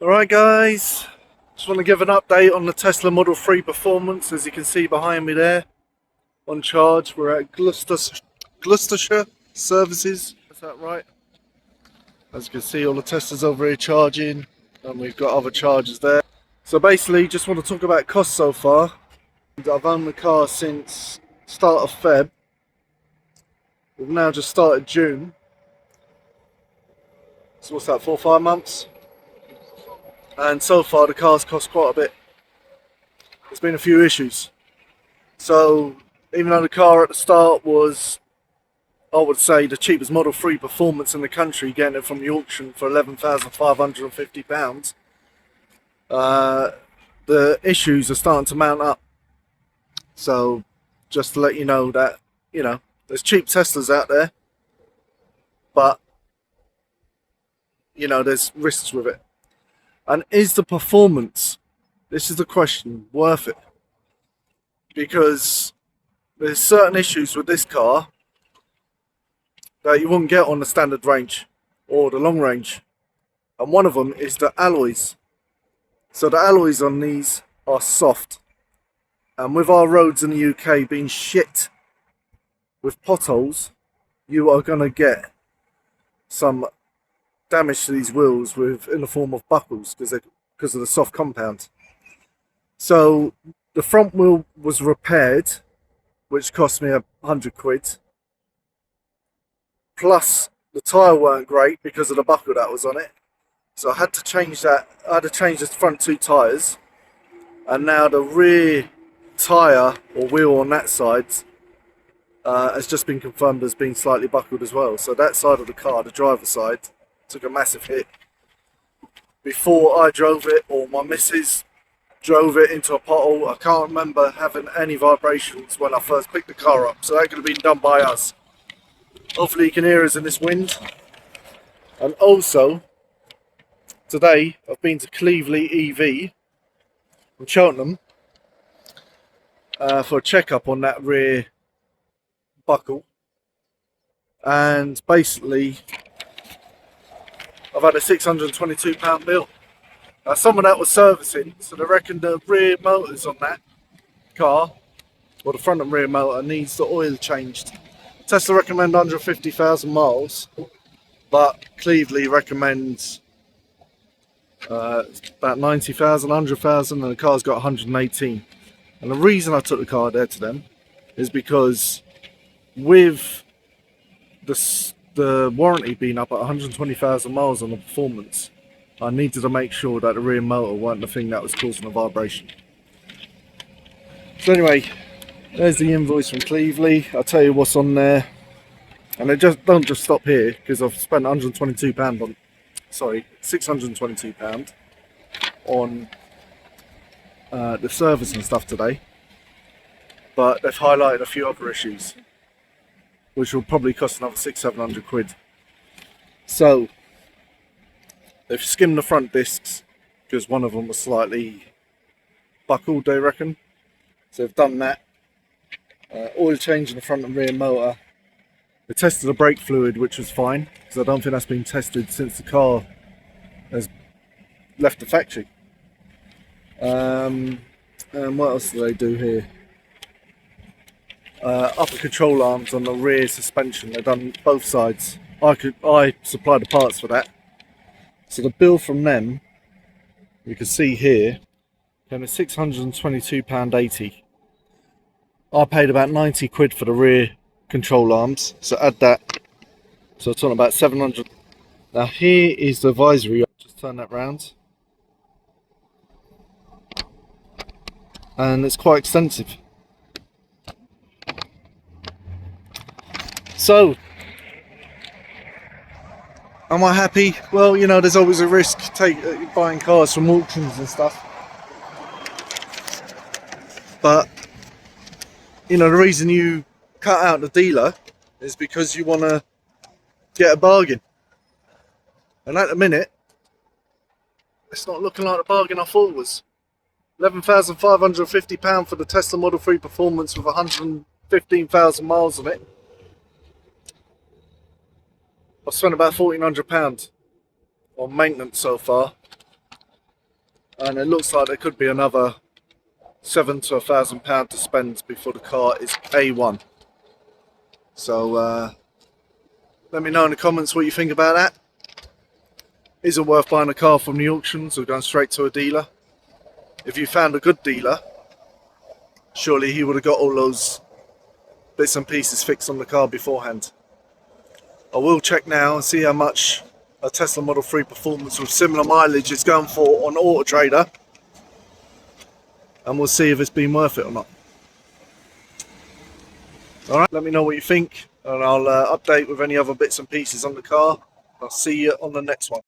Alright guys, just want to give an update on the Tesla Model 3 performance. As you can see behind me there, on charge. We're at Gloucestershire Services, is that right? As you can see, all the Teslas over here charging, and we've got other chargers there. So basically, just want to talk about costs so far. I've owned the car since start of Feb. We've now just started June. So what's that, 4 or 5 months? And so far the car's cost quite a bit. There's been a few issues. So even though the car at the start was, I would say, the cheapest Model 3 performance in the country, getting it from the auction for £11,550, the issues are starting to mount up. So just to let you know that, there's cheap Teslas out there, but, there's risks with it. And is the performance, this is the question, worth it? Because there's certain issues with this car that you wouldn't get on the standard range or the long range. And one of them is the alloys. So the alloys on these are soft. And with our roads in the UK being shit with potholes, you are going to get some damage to these wheels in the form of buckles because of the soft compound. So the front wheel was repaired, which cost me £100. Plus the tyre weren't great because of the buckle that was on it. So I had to change that. I had to change the front 2 tyres. And now the rear tyre or wheel on that side has just been confirmed as being slightly buckled as well. So that side of the car, the driver's side, took a massive hit. Before I drove it, or my missus drove it into a pothole, I can't remember having any vibrations when I first picked the car up. So that could have been done by us. Hopefully you can hear us in this wind. And also, today I've been to Cleveley EV in Cheltenham for a checkup on that rear buckle. And basically, I've had a £622 bill. Now, some of that was servicing, so they reckon the rear motors on that car, or the front and rear motor, needs the oil changed. Tesla recommend 150,000 miles, but Cleveley recommends about 90,000, 100,000, and the car's got 118. And the reason I took the car there to them is because with the warranty being up at 120,000 miles on the performance, I needed to make sure that the rear motor weren't the thing that was causing the vibration. So anyway, there's the invoice from Cleveley. I'll tell you what's on there. And they don't just stop here, because I've spent £622 on the service and stuff today. But they've highlighted a few other issues, which will probably cost another £600-700. So they've skimmed the front discs because one of them was slightly buckled, they reckon. So they've done that. Oil change in the front and rear motor. They tested the brake fluid, which was fine, because I don't think that's been tested since the car has left the factory. And what else do they do here? Upper control arms on the rear suspension. They've done both sides. I supplied the parts for that. So the bill from them, you can see here, came at £622.80. I paid about £90 for the rear control arms, so add that. So I'm talking about 700. Now here is the visory. I'll just turn that round, and it's quite extensive. So, am I happy? Well, there's always a risk buying cars from auctions and stuff. But, the reason you cut out the dealer is because you want to get a bargain. And at the minute, it's not looking like the bargain I thought it was. £11,550 for the Tesla Model 3 Performance with 115,000 miles on it. I've spent about £1,400 on maintenance so far. and it looks like there could be another £700 to £1,000 to spend before the car is A1. So let me know in the comments what you think about that. Is it worth buying a car from the auctions or going straight to a dealer? If you found a good dealer, surely he would have got all those bits and pieces fixed on the car beforehand. I will check now and see how much a Tesla Model 3 Performance with similar mileage is going for on Auto Trader, and we'll see if it's been worth it or not. Alright, let me know what you think, and I'll update with any other bits and pieces on the car. I'll see you on the next one.